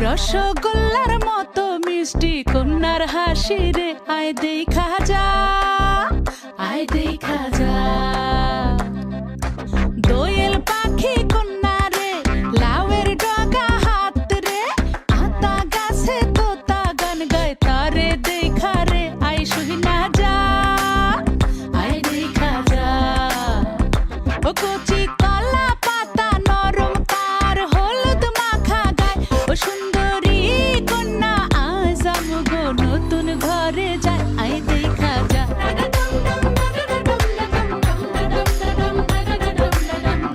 রসগোল্লার মতো মিষ্টি কন্যার হাসি রে, আয় দেখা যা, আয় দেখা যা। দোয়েল পাখি কন্যা রে, লাউয়ের ডগা হাত রে, আতা গাছে তোতা গান গায় তারে দেখা রে, আয় শুনা যা, আয় দেখা যা। ও কচি কলা পাতা নরম তার হলুদ মাখা গায়, ও সুন্দরী কন্যা আজ আমগো নতুন ঘরে যায়, আয় দেখা যা।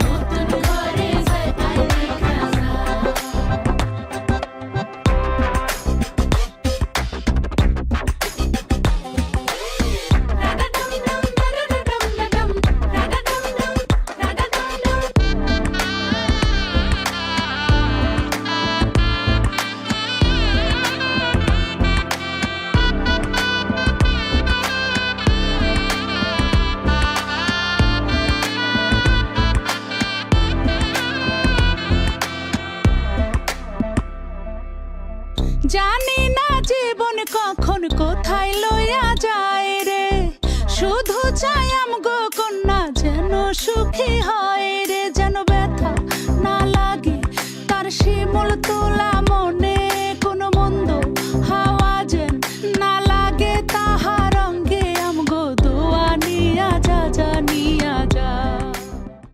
নতুন ঘরে যায়, আয় দেখা যা। জানি না জীবন কখন কোথায় লইয়া যায় রে, শুধু চাই আমগো কন্যা যেন সুখী